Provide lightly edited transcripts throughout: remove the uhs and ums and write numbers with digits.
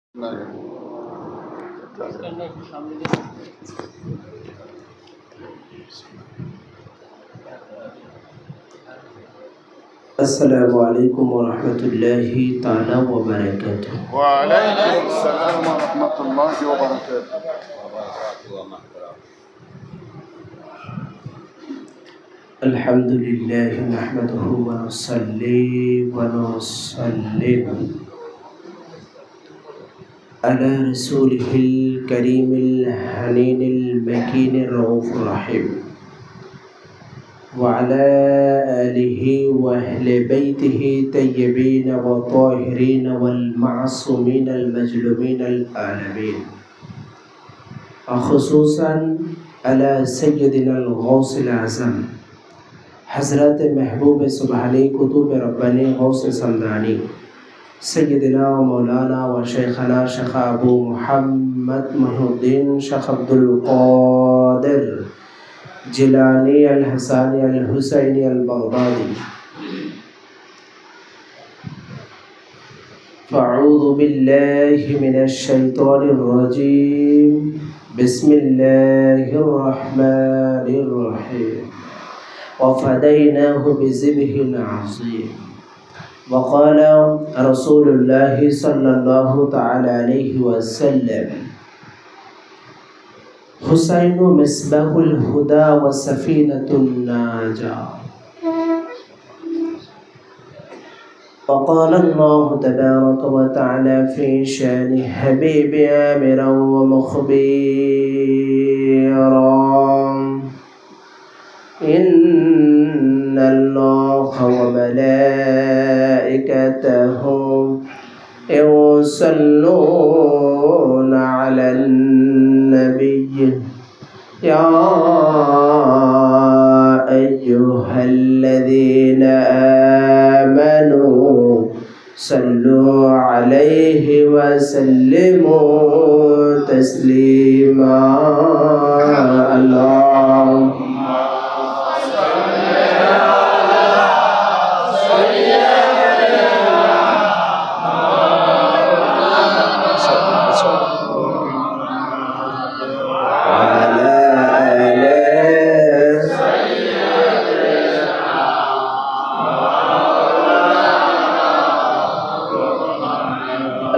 السلام عليكم ورحمة الله تعالى وبركاته. وعليكم السلام ورحمة الله وبركاته. الحمد لله نحمده ونصلي ونسلم على رسوله الكريم الحنين المكين الرؤوف الرحيم وعلى آله وأهل بيته طيبين وطاهرين والمعصومين المظلومين العالمين، خصوصا على سيدنا الغوث الأعظم حضرت محبوب سبحانی کتب ربانی غوث سمدانی سیدنا و مولانا و شیخنا شیخ ابو محمد محی الدین شیخ عبدالقادر جیلانی الحسانی الحسینی البغدادی. فاعوذ بالله من الشیطان الرجیم، بسم الله الرحمن الرحیم، وفديناه بذبح عظيم. وقال رسول الله صلى الله تعالى عليه وسلم: حسين مصباح الهدى وسفينة النجاة. وقال الله تبارك وتعالى في شان حبيب آمرا ومخبرا: إن الله وملائكته يصلون على النبي يا أيها الذين آمنوا صلوا عليه وسلموا تسليما. اللهم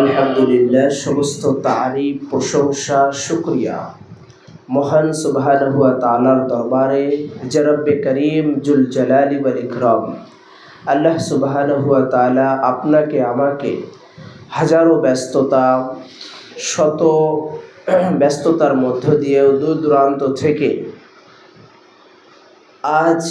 আলহামদুলিল্লাহ, সমস্ত তারিফ প্রশংসা শুকরিয়া মহান সুবহানাহু ওয়া তাআলার দরবারে যে রব্বে করিম জুল জালালি ওয়াল ইকরাম আল্লাহ সুবহানাহু ওয়া তাআলা আপনাকে আমাকে হাজারো ব্যস্ততা শত ব্যস্ততার মধ্য দিয়েও দূর দূরান্ত থেকে আজ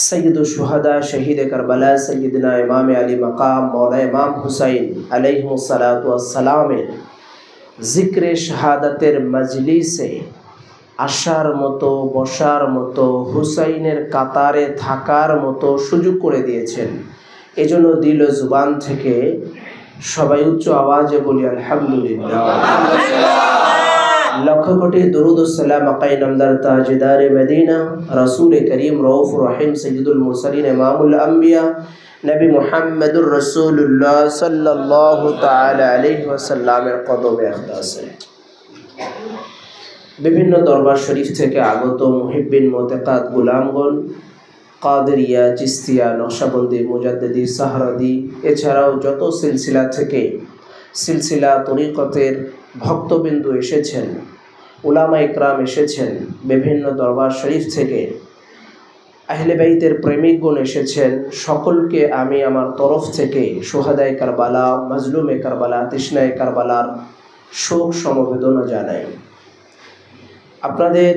সৈয়দুল শুহাদা শহীদ কারবালা সৈয়দনা ইমাম আলী মাকাম মৌলা ইমাম হুসাইন আলাইহিস সালাতু ওয়াস সালামের জিক্রে শাহাদাতের মজলিসে আসার মতো, বসার মতো, হুসাইনের কাতারে থাকার মতো সুযোগ করে দিয়েছেন। এজন্য দিল ও জুবান থেকে সবাই উচ্চ আওয়াজে বলি আলহামদুলিল্লাহ। লক্ষ কোটি দরুদ ও সালাম আকাই নামদার তাজদার মদিনা রাসূল করিম রউফ রহিম সৈয়দুল মুরসালিন ইমামুল আম্বিয়া নবী মুহাম্মদুর রাসূলুল্লাহ সাল্লাল্লাহু তাআলা আলাইহি ওয়াসাল্লামের কদমে আকদাসে বিভিন্ন দরবার শরীফ থেকে আগত মুহিব্বিন মুতাকাদ গোলামগণ, কাদেরিয়া, চিস্তিয়া, নকশবন্দি, মুজাদ্দিদি, সাহরাদি, এছাড়াও যত সিলসিলা থেকে সিলসিলা তরিকতের ভক্তবিন্দু এসেছেন, উলামা ইকরাম এসেছেন, বিভিন্ন দরবার শরীফ থেকে আহলে বাইতের প্রেমিকগণ এসেছেন, সকলকে আমি আমার তরফ থেকে শুহাদায়ে কারবালা, মাজলুমে কারবালা, তৃষ্ণায়ে কারবালার শোক সমবেদনা জানাই। আপনাদের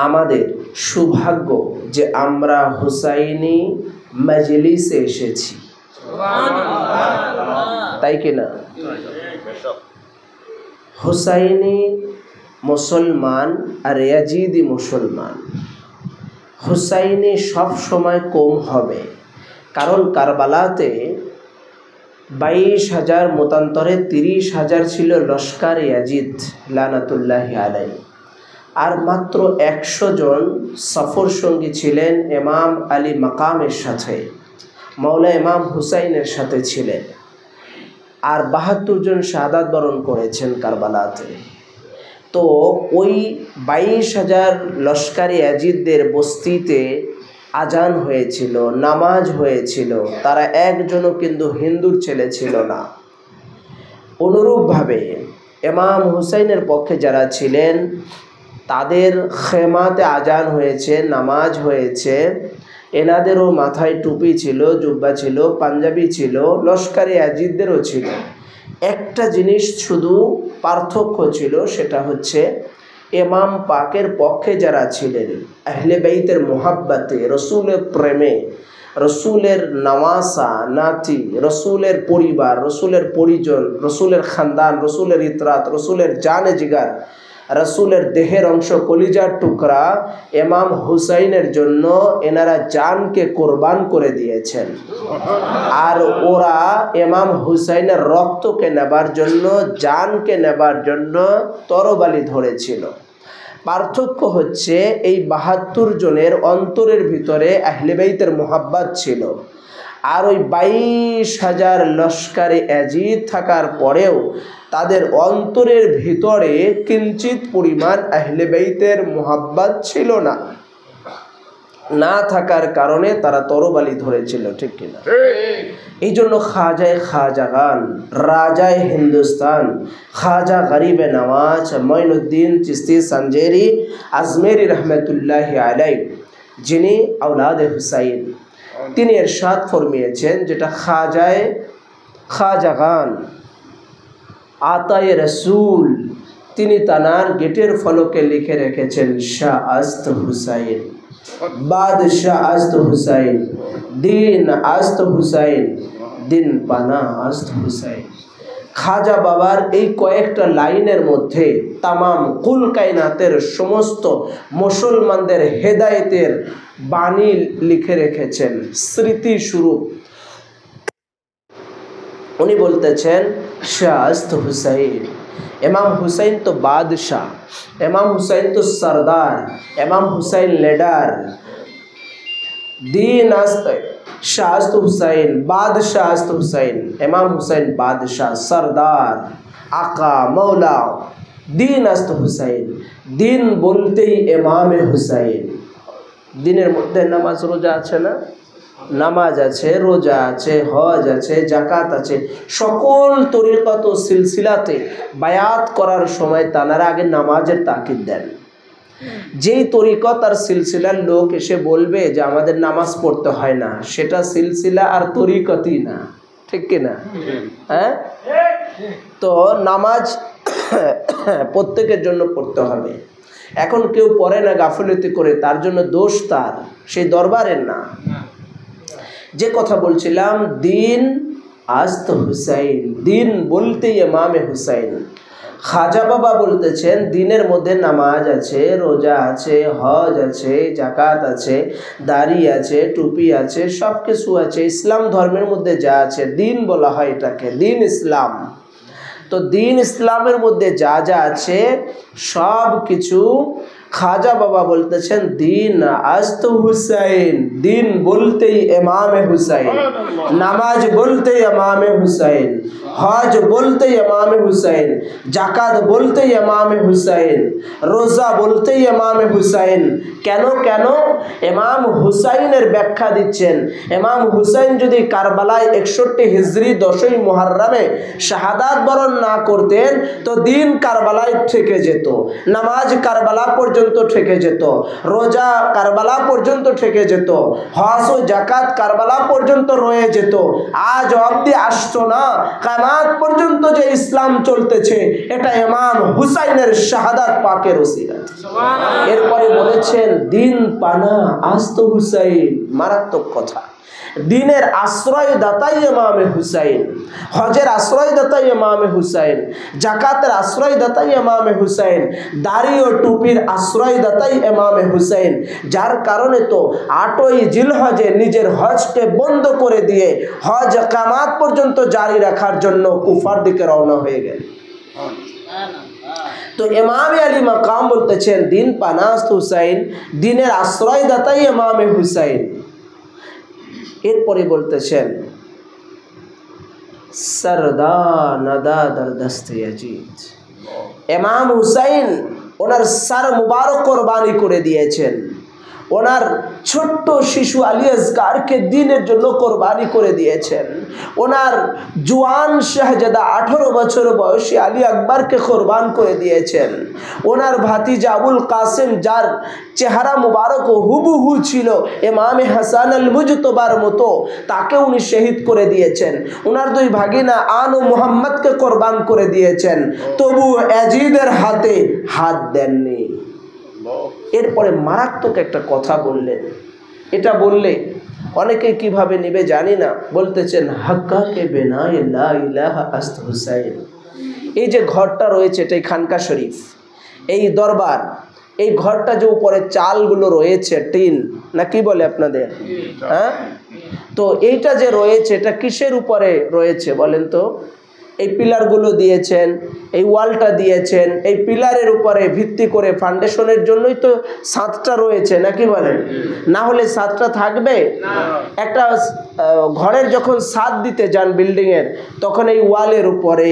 আমাদের সৌভাগ্য যে আমরা হুসাইনি মজলিসে এসেছি, তাই কিনা? হুসাইনি মুসলমান আর ইয়াজিদি মুসলমান। হুসাইনি সব সময় কম হবে, কারণ কারবালাতে 22,000 মতান্তরে 30,000 ছিল লস্কর ইয়াজিদ লানাতুল্লাহি আলাইহি, আর মাত্র 100 জন সফর সঙ্গী ছিলেন ইমাম আলী মাকামের সাথে, মৌলা ইমাম হুসাইনের সাথে ছিলেন। আর ৭২ জন শাহাদাত বরণ করেছেন কারবালাতে। তো ওই ২২,০০০ লস্করে ইয়াজিদদের বস্তিতে আজান হয়েছিল, নামাজ হয়েছিল, তারা একজনও কিন্তু হিন্দুর ছেলে ছিল না। অনুরূপভাবে ইমাম হুসাইনের পক্ষে যারা ছিলেন তাদের খেমাতে আজান হয়েছে, নামাজ হয়েছে, এনাদেরও মাথায় টুপি ছিল, জুব্বা ছিল, পাঞ্জাবি ছিল, লস্করে ইয়াজিদদেরও ছিল। একটা জিনিস শুধু পার্থক্য ছিল, সেটা হচ্ছে ইমাম পাকের পক্ষে যারা ছিলেন, আহলে বাইতের মোহাব্বতে, রসুলের প্রেমে, রসুলের নওয়াসা নাতি, রসুলের পরিবার, রসুলের পরিজন, রসুলের খানদান, রসুলের ইতরাত, রসুলের জানে জিগার, রসুলের দেহের অংশ, কলিজার টুকরা ইমাম হুসাইনের জন্য এনারা জানকে কোরবান করে দিয়েছেন। আর ওরা ইমাম হুসাইনের রক্তকে নেবার জন্য, জানকে নেবার জন্য তরবারি ধরেছিল। পার্থক্য হচ্ছে এই ৭২ জনের অন্তরের ভিতরে আহলে বাইতের মোহাব্বত ছিল, আর ওই ২২,০০০ লস্করে ইয়াজিদ থাকার পরেও তাদের অন্তরের ভিতরে কিঞ্চিত পরিমাণ আহলে বাইতের মোহাব্বত ছিল না। না থাকার কারণে তারা তরবারি ধরেছিল, ঠিক কিনা? এই জন্য খাজাগান, রাজায় হিন্দুস্তান, খাজা গরিবে নওয়াজ মঈনুদ্দিন চিশতি সঞ্জেরি আজমেরি রহমতুল্লাহি আলাইহি, যিনি আওলাদে হুসাইন, তিনি ইরশাদ ফরমিয়েছেন, যেটা খাজাগান আতায়ে রসুল, তিনি তানার গেটের ফলকে লিখে রেখেছেন, শাহ আস্ত হুসাইন, বাদশাহ আস্ত হুসাইন, দিন আস্ত হুসাইন, দিন পানা আস্ত হুসাইন। খাজা বাবার এই কয়েকটা লাইনের মধ্যে তামাম কুল কায়নাতের সমস্ত মুসলমানদের হেদায়েতের বাণী লিখে রেখেছেন, স্মৃতিস্বরূপ। উনি বলতেছেন, শাহ আস্ত হুসাইন, ইমাম হুসাইন তো বাদশাহ, ইমাম হুসাইন তো সরদার, ইমাম হুসাইন লিডার, দিন আস্ত শাহ আস্ত হুসাইন, বাদশাহ আস্ত হুসাইন, ইমাম হুসাইন বাদশাহ, সরদার, আকা, মৌলা, দিন আস্ত হুসাইন। দিন বলতেই ইমামে হুসাইন। দিনের মধ্যে নামাজ রোজা আছে না? নামাজ আছে, রোজা আছে, হজ আছে, জাকাত আছে, সকল তরিকত ও সিলসিলাতে বায়াত করার সময় তানারা আগে নামাজের তাকিদ দেন। যেই তরিকত আর সিলসিলার লোক এসে বলবে যে আমাদের নামাজ পড়তে হয় না, সেটা সিলসিলা আর তরিকতই না, ঠিক কিনা? হ্যাঁ, তো নামাজ প্রত্যেকের জন্য পড়তে হবে। এখন কেউ পড়ে না গাফিলতি করে, তার জন্য দোষ তার, সেই দরবারের না। যে কথা বলছিলাম, দিন আস্ত হুসাইন, দিন বলতেই ইমামে হুসাইন। খাজা বাবা বলতেছেন, দিনের মধ্যে নামাজ আছে, রোজা আছে, হজ আছে, জাকাত আছে, দাড়ি আছে, টুপি আছে, সব কিছু আছে। ইসলাম ধর্মের মধ্যে যা আছে দিন বলা হয় এটাকে, দিন ইসলাম। তো দিন ইসলামের মধ্যে যা যা আছে সব কিছু খাজা বাবা বলতেছেন, দিন আস্ত হুসাইন, দিন বলতেই ইমামে হুসাইন, নামাজ বলতেই ইমামে হুসাইন, হজ বলতেই ইমামে হুসাইন, জাকাত বলতেই ইমামে হুসাইন, রোজা বলতেই ইমামে হুসাইন। কেন কেন? ইমাম হুসাইনের ব্যাখ্যা দিচ্ছেন, ইমাম হুসাইন যদি কারবালায় 61 হিজরি 10ই মুহররমে শাহাদাত বরণ না করতেন তো দিন কারবালায় থেকে যেত, নামাজ কারবালা পর্যন্ত থেকে যেত, রোজা কারবালা পর্যন্ত থেকে যেত, হজ ও জাকাত কারবালা পর্যন্ত রয়ে যেত। আজ অবধি আসতো না, কিয়ামত পর্যন্ত যে ইসলাম চলতেছে এটা ইমাম হুসাইনের শাহাদাত পাকের ওসিলা। এরপরে বলেছেন, দিন পানা আস্ত হুসাইন, মারাত্মক কথা। দিনের আশ্রয়দাতাই ইমামে হুসাইন, হজের আশ্রয়দাতাই ইমামে হুসাইন, জাকাতের আশ্রয়দাতাই ইমামে হুসাইন, দাড়ি ও টুপির আশ্রয়দাতাই ইমামে হুসাইন। যার কারণে তো 8ই জিলহজে নিজের হজকে বন্ধ করে দিয়ে হজ কিয়ামত পর্যন্ত জারি রাখার জন্য কুফার দিকে রওনা হয়ে গেল। তো ইমামে আলী মাকাম বলতেছেন, দিন পানাস্ত হুসাইন, দিনের আশ্রয়দাতাই ইমামে হুসাইন। এরপরে বলতেছেন, सरदा नदा दर दस्ते यजीद। इमाम हुसैन ওনার সার মুবারক কোরবানি করে দিয়েছেন, ওনার ছোট্ট শিশু আলী আসগারকে দ্বীনের জন্য কোরবানি করে দিয়েছেন, ওনার জওয়ান শাহজাদা 18 বছর বয়সী আলী আকবরকে কোরবান করে দিয়েছেন, ওনার ভাতিজা আবুল কাসেম যার চেহারা মুবারক হুবহু ছিল ইমামে হাসান আল মুজতবার মতো, তাকে উনি শহীদ করে দিয়েছেন, ওনার দুই ভাগিনা আন ও মুহাম্মদকে কোরবান করে দিয়েছেন, তবু ইয়াজিদের হাতে হাত দেননি। এরপরে মারাত্মক একটা কথা বললেন, এটা বললে অনেকে কিভাবে নেবে জানি না, বলতেছেন হাক্কাকে বেনায়ে লা ইলাহা আস্ত হুসাইন। এই যে ঘরটা রয়েছে এটাই খানকা শরীফ, এই দরবার, এই ঘরটা যে উপরে চালগুলো রয়েছে টিন না কি বলে আপনাদের, হ্যাঁ, তো এইটা যে রয়েছে এটা কিসের উপরে রয়েছে বলেন তো? এই পিলারগুলো দিয়েছেন, এই ওয়ালটা দিয়েছেন, এই পিলারের উপরে ভিত্তি করে ফাউন্ডেশনের জন্যই তো ছাদটা রয়েছে নাকি বলেন, না হলে ছাদটা থাকবে? একটা ঘরের যখন ছাদ দিতে যান বিল্ডিংয়ের, তখন এই ওয়ালের উপরে,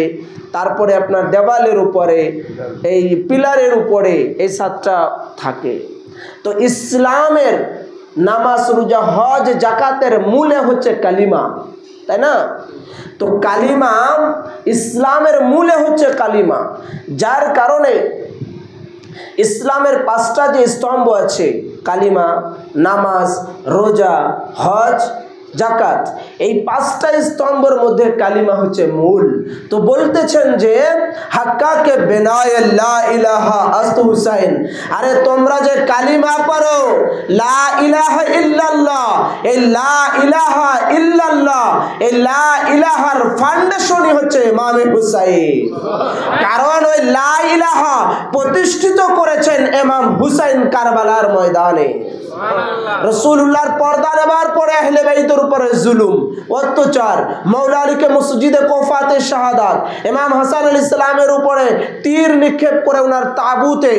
তারপরে আপনার দেওয়ালের উপরে, এই পিলারের উপরে এই ছাদটা থাকে। তো ইসলামের নামাজ রোজা হজ জাকাতের মূলে হচ্ছে কালিমা, তাই না? তো কালিমা ইসলামের মূলে হচ্ছে কালিমা, যার কারণে ইসলামের 5টা যে স্তম্ভ আছে কালিমা, নামাজ, রোজা, হজ, জাকাত, এই 5টা স্তম্ভের মধ্যে কালিমা হচ্ছে মূল। তো বলতেছেন যে হাক্কাকে বেনায়ে লা ইলাহা আস্ত হুসাইন, আরে তোমরা যে কালিমা পড়ো লা ইলাহা ইল্লাল্লাহ, এই লা ইলাহা ইল্লাল্লাহ, এই লা ইলাহার ফাউন্ডেশনই হচ্ছে ইমামে হুসাইন। কারণ ওই লা ইলাহা প্রতিষ্ঠিত করেছেন ইমাম হুসাইন কারবালার ময়দানে। রাসূলুল্লাহর পর্দা নেবার পরে আহলে বাইতের উপরে জুলুম অত্যাচার, মওলা আলীকে মসজিদে কোফাতে শাহাদাত, ইমাম হাসান আলাইহিস সালামের উপরে তীর নিক্ষেপ করে ওনার তাবুতে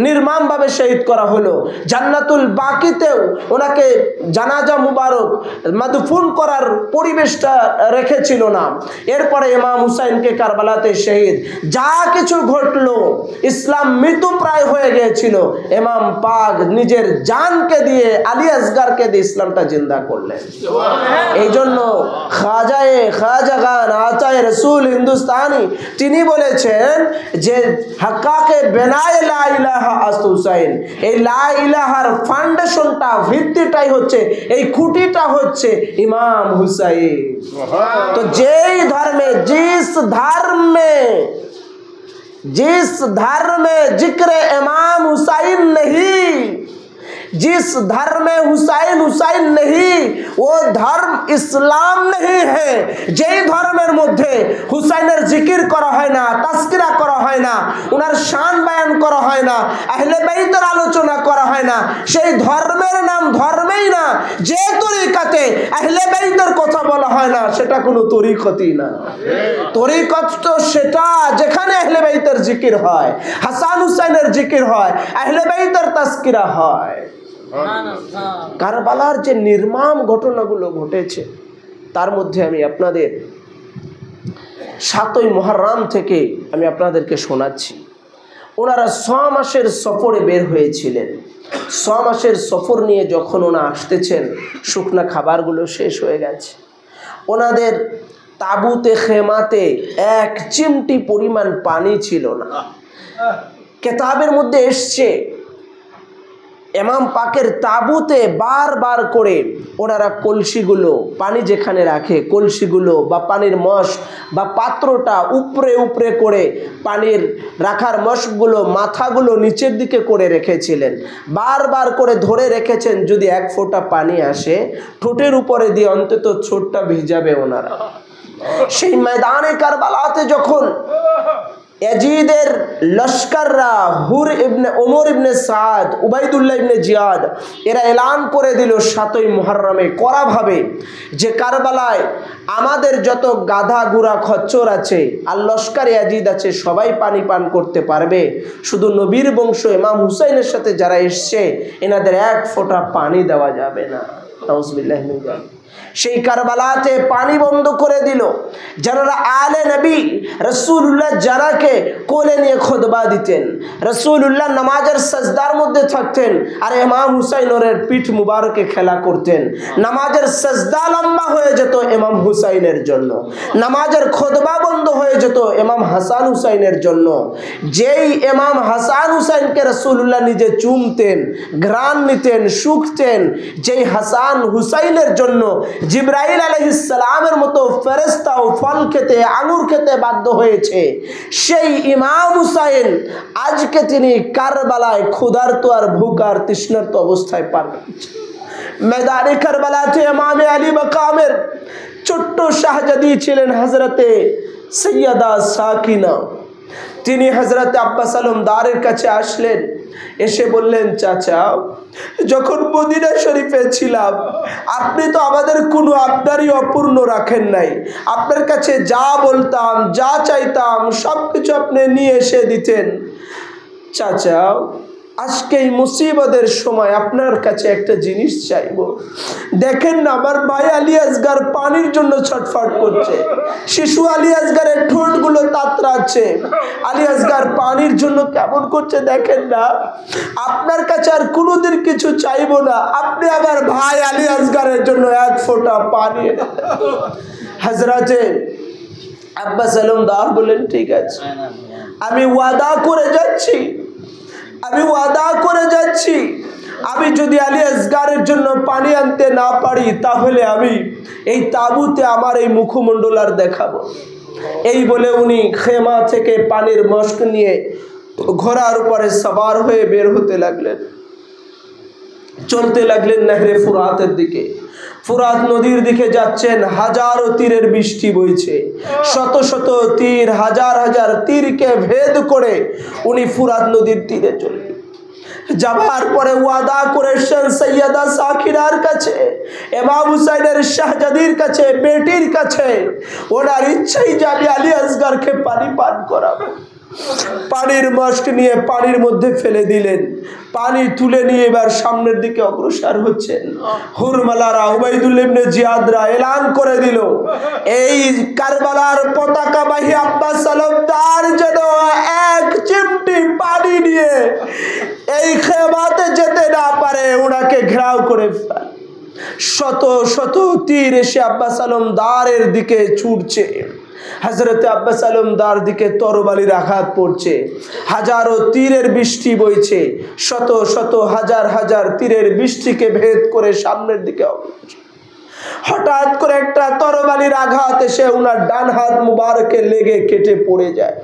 নির্মমভাবে শহীদ করা হলো, জান্নাতুল বাকিতেও ওনাকে জানাজা মুবারক মাদফুন করার পরিবেশটা রেখেছিল না। এরপরে ইমাম হুসাইনকে কারবালাতে শহীদ, যা কিছু ঘটলো, ইসলাম মৃত্যুপ্রায় হয়ে গিয়েছিল, ইমাম পাক নিজের জানকে দিয়ে আলী আসগারকে দিয়ে ইসলামটা জিন্দা করলেন। এই জন্য খাজা খান আচায় রসুল হিন্দুস্তানি তিনি বলেছেন যে হাক্কাকে বেনায়ে লা ইলাহা আস্ত হুসাইন, এই লা ইলাহার ফাউন্ডেশনটা, ভিত্তিটাই হচ্ছে, এই খুঁটিটা হচ্ছে ইমাম হুসাইন। তো যেই ধর্মে जिस धर्म में जिक्र इमाम हुसैन नहीं, जिस धर्म में हुसैन हुसैन नहीं, वो धर्म इस्लाम नहीं है। যেই ধর্মের মধ্যে হুসাইনের জিকির করা হয় না, তাজকিরা করা হয় না, ওনার শান বয়ান করা হয় না, আহলে বাইতের আলোচনা করা হয় না, সেই ধর্মের নাম ধর্মই না। যে তরিকাতে আহলে বাইতের কথা বলা হয় না সেটা কোনো তরিকতই না। তরিকত তো সেটা যেখানে আহলে বাইতের জিকির হয়, হাসান হুসাইনের জিকির হয়, আহলে বাইতের তাজকিরা হয়। কারবালার যে নির্মম ঘটনাগুলো ঘটেছে তার মধ্যে আমি আপনাদের 7ই মুহররম থেকে আমি আপনাদেরকে শোনাচ্ছি। ওনারা 6 মাসের সফরে বের হয়েছিলেন। 6 মাসের সফর নিয়ে যখন ওনারা আসতেছেন, শুকনা খাবারগুলো শেষ হয়ে গেছে, ওনাদের তাবুতে খেমাতে এক চিমটি পরিমাণ পানি ছিল না। কিতাবের মধ্যে এসছে ইমাম পাকের তাবুতে বারবার করে ওনারা কলসিগুলো, পানি যেখানে রাখে কলসিগুলো বা পানির মশ বা পাত্রটা উপরে উপরে করে পানির রাখার মশগুলো, মাথাগুলো নিচের দিকে করে রেখেছিলেন, বারবার করে ধরে রেখেছেন যদি 1 ফোঁটা পানি আসে ঠোঁটের উপরে দিয়ে অন্তত ছোটটা ভিজাবে ওনারা। সেই ময়দানে কারবালাতে যখন ইয়াজিদের লস্কররা হুর ইবনে ওমর ইবনে সাদ, উবাইদুল্লাহ ইবনে জিয়াদ এরা এলান করে দিল 7ই মুহররমে কড়াভাবে যে কারবালায় আমাদের যত গাধা গুড়া খচ্চর আছে আর লস্কর ইয়াজিদ আছে সবাই পানি পান করতে পারবে, শুধু নবীর বংশ ইমাম হুসাইনের সাথে যারা এসছে এনাদের 1 ফোঁটা পানি দেওয়া যাবে না। নাউজুবিল্লাহি মিন যালিক। সেই কারবালাতে পানি বন্ধ করে দিল। যারা আলে নবী রাসূলুল্লাহ যারাকে কোলে নিয়ে খুতবা দিতেন, রাসূলুল্লাহ নামাজের সাজদার মধ্যে থাকতেন আর ইমাম হুসাইনের পিঠ মুবারকে খেলা করতেন। নামাজের সাজদা লম্বা হয়ে যেত ইমাম হুসাইনের জন্য, নামাজের খুতবা বন্ধ হয়ে যেত ইমাম হাসান হুসাইনের জন্য। যেই ইমাম হাসান হুসাইনকে রাসূলুল্লাহ নিজে চুমতেন, ঘ্রাণ নিতেন, শুকতেন, যেই হাসান হুসাইনের জন্য জিবরাইল আলাইহিস সালামের মতো ফেরেশতাও ফল খেতে, আঙুর খেতে বাধ্য হয়েছে, সেই ইমাম হুসাইন আজকে তিনি কারবালায় ক্ষুধার্ত আর ভুকার তৃষ্ণার্ত অবস্থায় পার হয়েছে। ময়দানে কারবালাতে ইমাম আলী মাকামের ছোট্ট শাহজাদি ছিলেন হযরতে সৈয়দা সাকিনা। তিনি হযরতে আব্বাস আলমদারের কাছে আসলেন, এসে বললেন, চাচা যখন মদিনা শরীফে ছিলাম আপনি তো আমাদের কোনো আবদারই অপূর্ণ রাখেন নাই। আপনার কাছে যা বলতাম, যা চাইতাম সব কিছু আপনি নিয়ে এসে দিতেন। চাচা আজকে এই মুসিবতের সময় আপনার কাছে একটা জিনিস চাইবো। দেখেন না আমার ভাই আলী আসগার পানির জন্য ছটফট করছে, শিশু আলী আসগারের ঠোঁটগুলো তাতরাচ্ছে, আলী আসগার পানির জন্য কেমন করছে দেখেন না। আপনার কাছে আর কোনোদিন কিছু চাইবো না, আপনি আমার ভাই আলী আসগারের জন্য এক ফোঁটা পানি। হযরতে আব্বাস আলমদার বললেন, ঠিক আছে, আমি ওয়াদা করে যাচ্ছি, আমি ওয়াদা করে যাচ্ছি, আমি যদি আলী আসগারের জন্য পানি আনতে না পারি তাহলে আমি এই তাঁবুতে আমার এই মুখমণ্ডল আর দেখাবো। এই বলে উনি খেমা থেকে পানির মশক নিয়ে ঘোড়ার উপরে সওয়ার হয়ে বের হতে লাগলেন, চলতে লাগলেন নহরে ফুরাতের দিকে। ফুরাত নদীর দিকে যাচ্ছেন, হাজারো তীরের বৃষ্টি বইছে, শত শত তীর, হাজার হাজার তীরকে ভেদ করে উনি ফুরাত নদীর তীরে চলে যাবার পরে ওয়াদা করেছেন সৈয়দা সাকিরার কাছে, ইমাম হুসাইনের শাহজাদির কাছে, বেটির কাছে, ওনার ইচ্ছাই যে আমি আলী আসগারকে পানি পান করাবো। পানির মশক নিয়ে পানির মধ্যে ফেলে দিলেন, পানি তুলে নিয়ে এবার সামনের দিকে অগ্রসর হচ্ছেন। হুরমালারা উবাইদুল্লাহ ইবনে জিয়াদরা এলান করে দিল, এই কারবালার পতাকাবাহী আব্বাস আলমদার যেন এক চিমটি পানি নিয়ে এই খেমাতে যেতে না পারে, ওনাকে ঘেরাও করে ফেলে। শত শত তীর এসে আব্বাস আলমদারের দিকে ছুটছে, হযরতে আব্বাস আলমদার দিকে তরবারির আঘাত পড়ছে, হাজারো তীরের বৃষ্টি বইছে, শত শত হাজার হাজার তীরের বৃষ্টিকে ভেদ করে সামনের দিকে। হঠাৎ করে একটা তরবারির আঘাত এসে উনার ডান হাত মুবারকে লেগে কেটে পড়ে যায়,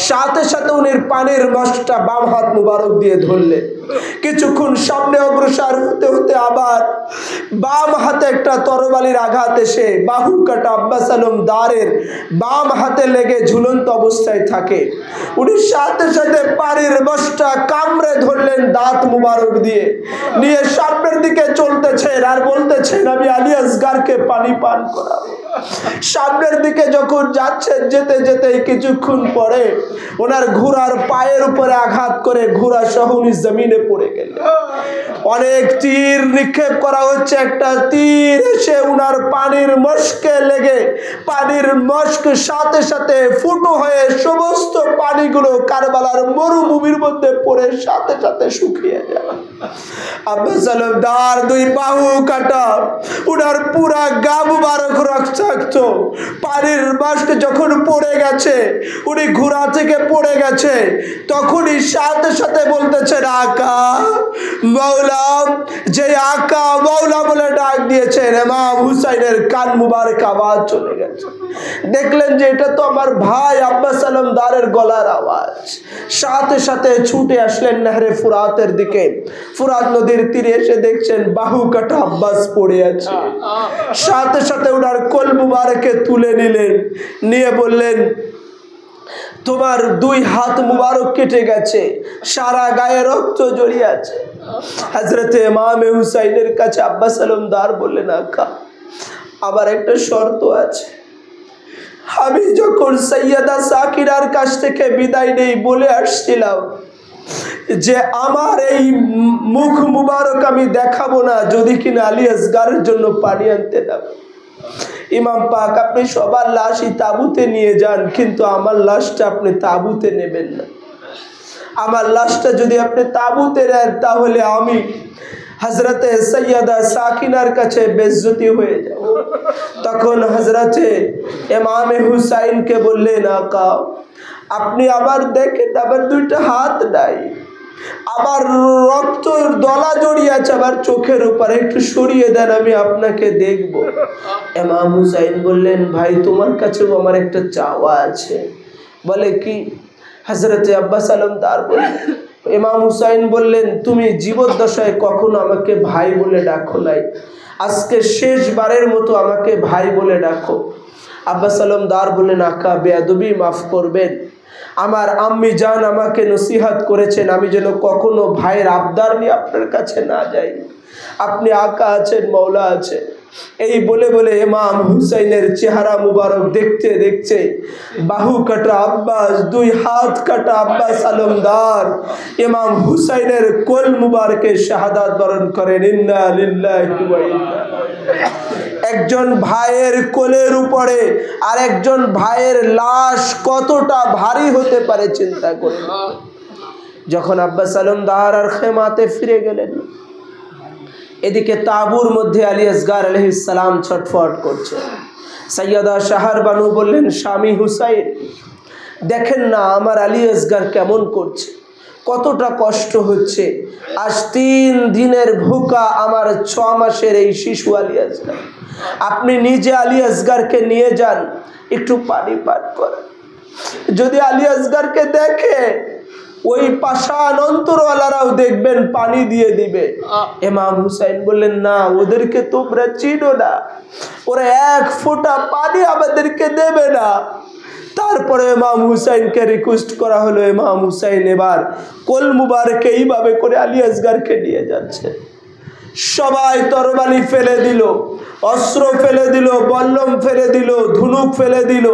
সাথে সাথে উনির পানির মশকটা বাম হাত মুবারক দিয়ে ধরলেন। কিছুক্ষণ সামনে অগ্রসর হতে হতে আবার বাম হাতে একটা তরবারির আঘাত এসে বাহু কাটা আব্বাস আলমদারের বাম হাতে লেগে ঝুলন্ত অবস্থায় থাকে। উনি সাথে সাথে পানির মশকটা কামড়ে ধরলেন দাঁত মুবারক দিয়ে, নিয়ে সামনের দিকে চলতেছেন আর বলতেছেন, আমি আলী আসগারকে পানি পান করাবো। সামনের দিকে যখন যাচ্ছেন, যেতে যেতে কিছুক্ষণ পরে ওনার ঘোড়ার পায়ের উপরে আঘাত করে ঘোড়া সহ উনি জমিনে পড়ে গেলেন। অনেক তীর নিক্ষেপ করা হচ্ছে, একটা তীর এসে উনার পানির মশকে লেগে পানির মশক সাথে সাথে ফুটো হয়ে সমস্ত পানিগুলো কারবালার মরুভূমির মধ্যে পড়ে সাথে সাথে শুকিয়ে যায়। আব্বাস আলমদার দুই বাহু কাটা, উনার পুরা গা মুবারক রক্তাক্ত। পানির মশক যখন পড়ে গেছে, উনি ঘোড়া থেকে পড়ে গেছে, তখনই সাথে সাথে বলতেছেন, আকা মৌলা। যে আকা মৌলা বলে ডাক দিয়েছেন, ইমাম হুসাইনের কান মুবারক আওয়াজ চলে গেছে। দেখলেন যে এটা তো আমার ভাই আব্বাস আলমদারের গলার আওয়াজ। সাথে সাথে ছুটে আসলেন নহরে ফুরাতের দিকে। ফুরাত নদীর তীরে এসে দেখছেন বাহু কাটা আব্বাস পড়ে আছে। সাথে সাথে ওনার কোল মুবারকে তুলে নিলেন, নিয়ে বললেন, তোমার দুই হাত মুবারক কেটে গেছে, সারা গায়ে রক্ত জড়িয়ে আছে। হযরতে ইমাম হুসাইনের কাছে আব্বাস আলমদার বললেন, আকা আবার একটা শর্ত আছে। আমি যখন সৈয়দা সাকিরার কাছ থেকে বিদায় নেই বলে আসছিলাম, যে আমার এই মুখ মুবারক আমি দেখাবো না যদি কিনা আলী আসগারের জন্য পানি আনতে না। ইমাম পাক, আপনি সবার লাশই তাঁবুতে নিয়ে যান, কিন্তু আমার লাশটা আপনি তাঁবুতে নেবেন না। আমার লাশটা যদি আপনি তাঁবুতে নেন তাহলে আমি হযরতে সৈয়দা সাকিনার কাছে বেইজ্জতি হয়ে যাব। তখন হযরতে ইমামে হুসাইনকে বললেন, আকা আপনি আবার দেখেন আবার দুইটা হাত নাই, আবার রক্ত দলা জড়িয়ে আছে আবার চোখের উপরে, একটু সরিয়ে দেন আমি আপনাকে দেখব। ইমাম হুসাইন বললেন, ভাই তোমার কাছেও আমার একটা চাওয়া আছে। বলে কি? হযরতে আব্বাস আলমদার বললেন। ইমাম হুসাইন বললেন, তুমি জীবদ্দশায় কখনো আমাকে ভাই বলে ডাকো নাই, আজকে শেষবারের মতো আমাকে ভাই বলে ডাকো। আব্বাস আলমদার বললেন, আকা বেয়াদবি মাফ করবেন, আমার আম্মি জান আমাকে নসিহত করেছেন আমি যেন কখনো ভাইয়ের আবদার নিয়ে আপনার কাছে না যাই। আপনি আকা আছেন, মৌলা আছে। এই বলে বলে ইমাম হুসাইনের চেহারা মুবারক দেখতে দেখতে বাহু কাটা আব্বাস, দুই হাত কাটা আব্বাস আলমদার ইমাম হুসাইনের কোল মুবারকে শাহাদাত বরণ করেন। ইন্না লিল্লাহি ওয়া ইন্না একজন ভাইয়ের কোলের উপরে আর একজন ভাইয়ের লাশ কতটা ভারী হতে পারে চিন্তা করে। যখন আব্বাস আলমদার আর খেমাতে ফিরে গেলেন, এদিকে তাঁবুর মধ্যে আলী আসগার আলাইহিস সালাম ছটফট করছে। সৈয়দা শাহর বানু বললেন, স্বামী হুসাইন দেখেন না আমার আলী আসগার কেমন করছে, কতটা কষ্ট হচ্ছে। আজ 3 দিনের ভুকা আমার 6 মাসের এই শিশু আলী আসগার। আপনি নিজে আলী আসগারকে নিয়ে যান, একটু পানি পান করেন। যদি আলী আসগারকে দেখে ওই পাষাণ অন্তরওয়ালারাও দেখবেন পানি দিয়ে দিবে। ইমাম হুসাইন বললেন, না ওদেরকে তোমরা চিনো না, ওরা 1 ফোঁটা পানি আমাদেরকে দেবে না। তারপরে ইমাম হুসাইনকে রিকোয়েস্ট করা হলো। ইমাম হুসাইন এবার কোল মুবারকে এইভাবে করে আলী আসগারকে নিয়ে যাচ্ছে। সবাই তরবারি ফেলে দিল, অস্ত্র ফেলে দিল, বল্লম ফেলে দিল, ধনুক ফেলে দিল,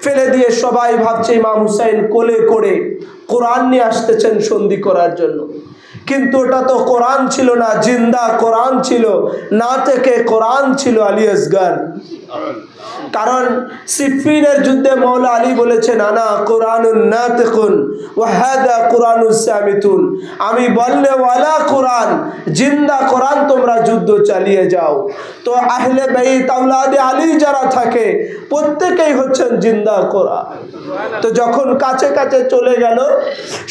ফেলে দিয়ে সবাই ভাবছে ইমাম হুসাইন কোলে করে কোরআন নিয়ে আসতেছেন সন্ধি করার জন্য। কিন্তু ওটা তো কোরআন ছিল না, জিন্দা কোরআন ছিল, না থেকে কোরআন ছিল আলী আসগার। কারণ সিফিনের যুদ্ধে মৌলা আলী বলেছেন, আনা কোরআনুন নাতিকুন ওয়া হাদা কোরআনুস সামিতুন, আমি বললে ওয়ালা কোরআন, জিন্দা কোরআন তোমরা যুদ্ধ চালিয়ে যাও। তো আহলে বাইত আওলাদে আলী যারা থাকে প্রত্যেকেই হচ্ছেন জিন্দা কোরআন। তো যখন কাছে কাছে চলে গেল,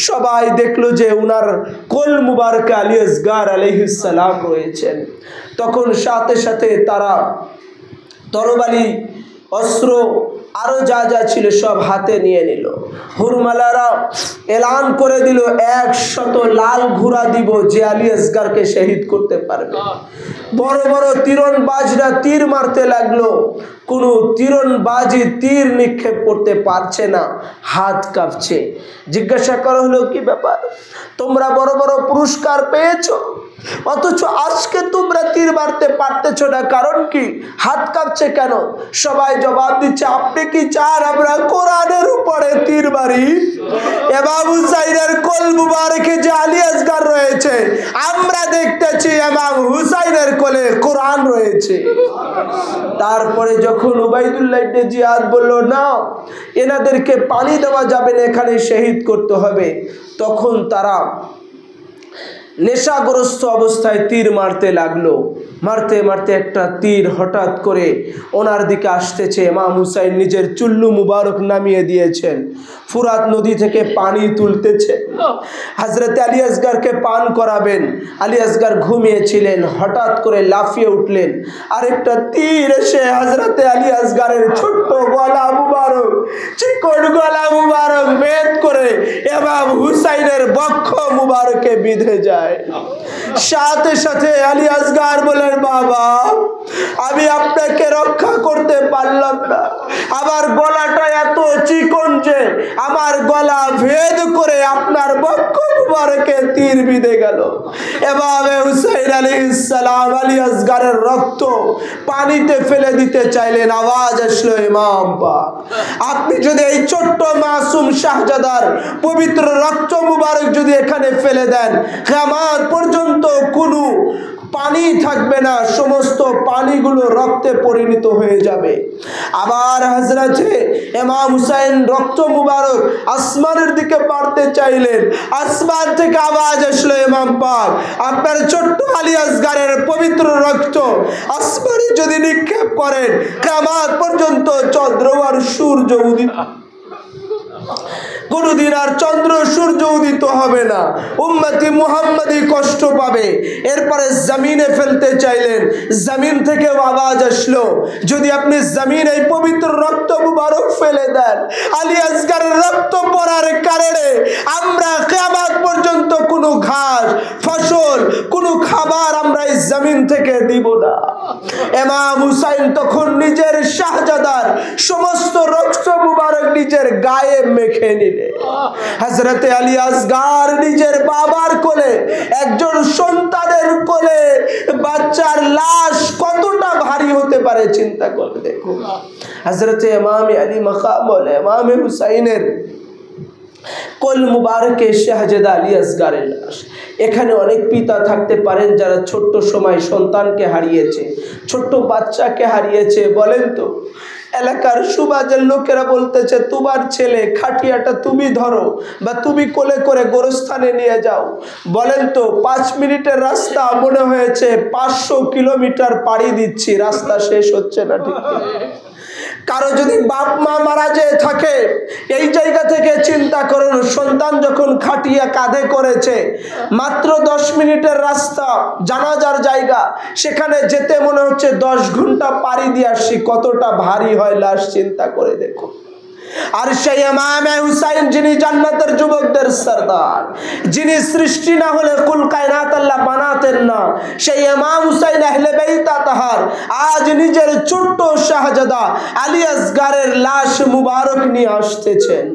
সবাই দেখলো যে উনার কোল মুবারকে আলী আসগার আলাইহিস সালাম রয়েছেন। তখন সাথে সাথে তারা তরবারি, অস্ত্র আরো যা যা ছিল সব হাতে নিয়ে নিল। হুরমালারা এলান করে দিল 100 লাল ঘোড়া দিব যে আলী আসগারকে শহীদ করতে পারবে। বড় বড় তীরনবাজরা তীর মারতে লাগলো, কোনো তীরনবাজি তীর নিক্ষেপ করতে পারছে না, হাত কাঁপছে। জিজ্ঞাসা করা হলো, কি ব্যাপার, তোমরা বড় বড় পুরস্কার পেয়েছো অথচ আজকে তোমরা তীর মারতে পারতেছো না, কারণ কি, হাত কাঁপছে কেন? সবাই জবাব দিচ্ছে, আপনি কি চান আমরা কোরআনের উপরে তীর মারি? ইমাম হুসাইনের কোল মুবারকে যে আলী আসগার রয়েছে, আমরা দেখতেছি ইমাম হুসাইনের কোলে কোরআন রয়েছে। তারপরে যখন উবাইদুল্লাহ ইবনে জিয়াদ বলল, না এনাদেরকে পানি দেওয়া যাবে না, এখানে শহীদ করতে হবে, তখন তারা নেশাগ্রস্ত অবস্থায় তীর মারতে লাগলো। মারতে মারতে একটা তীর হঠাৎ করে ওনার দিকে আসতেছে। ইমাম হুসাইন নিজের চুল্লু মুবারক নামিয়ে দিয়েছেন, ফুরাত নদী থেকে পানি তুলতেছে, হযরত আলী আসগারকে পান করাবেন। আলী আসগার ঘুমিয়েছিলেন, হঠাৎ করে লাফিয়ে উঠলেন, আরেকটা তীর এসে হযরত আলী আসগারের ছোট্ট গলা মুবারক, চিকন গলা মুবারক ভেদ করে ইমাম হুসাইনের বক্ষ মুবারকে বিঁধে যায়। সাথে সাথে আলী আসগার বলেন, বাবা আমি আপনাকে রক্ষা করতে পারলাম না, আমার গলাটা এত চিকন যে আমার গলা ভেদ করে আপনার বক্ষ মুবারকে তীর বিঁধে গেল। ইমাম হুসাইন আলাইহিস সালাম আলী আসগারের রক্ত পানিতে ফেলে দিতে চাইলেন, আওয়াজ আসলো, ইমাম পাক আপনি যদি এই ছোট্ট মাসুম শাহজাদার পবিত্র রক্ত মুবারক যদি এখানে ফেলে দেন, কিয়ামত পর্যন্ত কোনো পানি থাকবে না, সমস্ত পানিগুলো রক্তে পরিণত হয়ে যাবে। আবার হযরতে ইমাম হুসাইন রক্ত মুবারক আসমানের দিকে বাড়তে চাইলেন, আসমান থেকে আওয়াজ আসলো, ইমাম পাক আপনার ছোট্ট আলী আসগারের পবিত্র রক্ত আসমানে যদি নিক্ষেপ করেন, কিয়ামত পর্যন্ত চন্দ্র আর সূর্য উদিত কোনদিন আর চন্দ্র সূর্য উদিত হবে না, উম্মতি মুহাম্মাদি কষ্ট পাবে। এরপরে জমিনে ফেলতে চাইলেন, জমিন থেকে আওয়াজ আসলো, যদি আপনি জমিনে এই পবিত্র রক্ত মুবারক ফেলে দেন, আলী আসগারের রক্ত পড়ার কারণে আমরা কিয়ামত পর্যন্ত কোনো ঘাস ফসল কোনো খাবার আমরা এই জমিন থেকে দিব না। ইমাম হুসাইন তখন নিজের শাহজাদার সমস্ত রক্ত মুবারক নিজের গায়ে মেখে নিলেন। হযরতে আলী আসগার নিজের বাবার কোলে, একজন সন্তানের কোলে বাচ্চার লাশ কতটা ভারী হতে পারে চিন্তা করে দেখুন। হযরতে ইমাম আলী মাকাম ইমাম হুসাইনের কোল মুবারকে শাহজাদা আলী আসগারের লাশ। এখানে অনেক পিতা থাকতে পারেন যারা ছোট্ট সময় সন্তানকে হারিয়েছে, ছোট্ট বাচ্চাকে হারিয়েছে। বলেন তো, এলাকার সুবাজের লোকেরা বলতেছে তোমার ছেলে খাটিয়াটা তুমি ধরো বা তুমি কোলে করে গোরস্থানে নিয়ে যাও। বলেন তো 5 মিনিটের রাস্তা মনে হয়েছে 500 কিলোমিটার পাড়ি দিচ্ছি, রাস্তা শেষ হচ্ছে না। ঠিক কারো যদি বাপ মা মারা যেয়ে থাকে, এই জায়গা থেকে চিন্তা করুন, সন্তান যখন খাটিয়া কাঁধে করেছে, মাত্র 10 মিনিটের রাস্তা জানাজার জায়গা, সেখানে যেতে মনে হচ্ছে 10 ঘন্টা পাড়ি দিয়ে আসছি, কতটা ভারী হয় লাশ চিন্তা করে দেখো। আর সেই ইমাম হুসাইন যিনি জান্নাতের যুবকদের সরদার, যিনি সৃষ্টি না হলে কুল কায়নাত আল্লাহ বানাতেন না, সেই ইমাম হুসাইন আহলে বাইত তাহার আজ নিজের ছোট্ট শাহজাদা আলী আসগারের লাশ মুবারক নিয়ে আসতেছেন।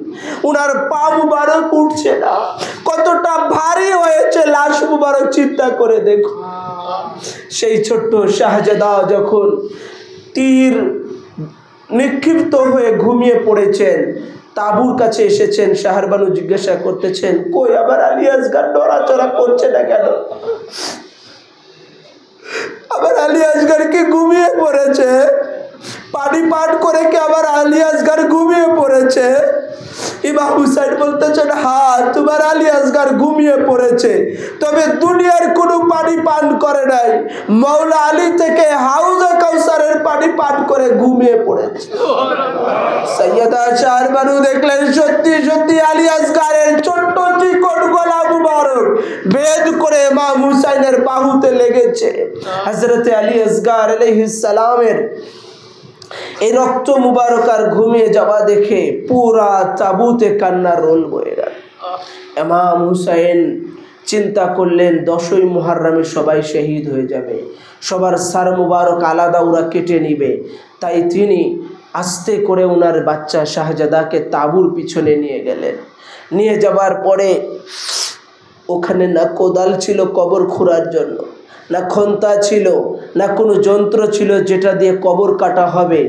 উনার পা মুবারক উঠছে না, কতটা ভারী হয়েছে লাশ মুবারক চিন্তা করে দেখো। সেই ছোট্ট শাহজাদা যখন তীর নিক্ষিপ্ত হয়ে ঘুমিয়ে পড়েছেন, তাবুর কাছে এসেছেন, শাহরবানু জিজ্ঞাসা করতেছেন কই আবার আলী আসগার নড়াচড়া করছে না কেন? আবার আলী আসগার কি ঘুমিয়ে পড়েছে? পানি পান করে কি আবার আলী আসগার ঘুমিয়ে পড়েছে? ইমাম হুসাইন বলতেছেন হ্যাঁ, তোমার আলী আসগার ঘুমিয়ে পড়েছে, তবে দুনিয়ার কোনো পানি পান করে নাই, মাওলা আলী থেকে হাউজে কাউসারের পানি পান করে ঘুমিয়ে পড়েছে। সৈয়দা শাহরবানু দেখলেন সত্যি সত্যি আলী আসগারের ছোট্ট চিকন গলা মুবারক ভেদ করে ইমাম হুসাইনের বাহুতে লেগেছে। হযরতে আলী আসগার আলাইহিস সালামের এই রক্ত মুবারক আর ঘুমিয়ে যাওয়া দেখে পুরা তাবুতে কান্নার রোল বয়ে গেল। ইমাম হুসাইন চিন্তা করলেন 10ই মুহররমে সবাই শহীদ হয়ে যাবে, সবার সার মুবারক আলাদা ওরা কেটে নিবে, তাই তিনি আস্তে করে ওনার বাচ্চা শাহজাদাকে তাবুর পিছনে নিয়ে গেলেন। নিয়ে যাবার পরে ওখানে না কোদাল ছিল কবর খোঁড়ার জন্য, না খন্তা ছিল, না কোনো যন্ত্র ছিল যেটা দিয়ে কবর কাটা হবে।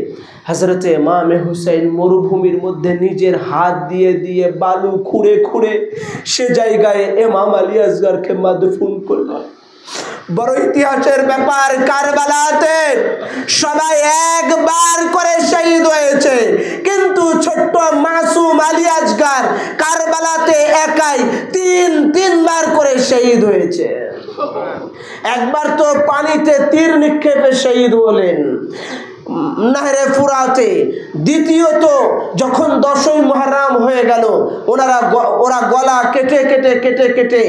হযরতে ইমাম হুসাইন মরুভূমির মধ্যে নিজের হাত দিয়ে দিয়ে বালু খুঁড়ে খুঁড়ে সে জায়গায় ইমাম আলী আসগারকে মাদফুন করলেন। বড় ইতিহাসের ব্যাপার, কারবালাতে সবাই একবার করে শহীদ হয়েছে, কিন্তু ছোট্ট মাসুম আলী আসগার কারবালাতে একাই তিনবার করে শহীদ হয়েছে। একবার তো পানিতে তীর নিক্ষেপে শহীদ হলেন নাহরে ফুরাতে, দ্বিতীয়ত যখন 10ই মুহররম হয়ে গেল ওরা গলা কেটে কেটে কেটে কেটে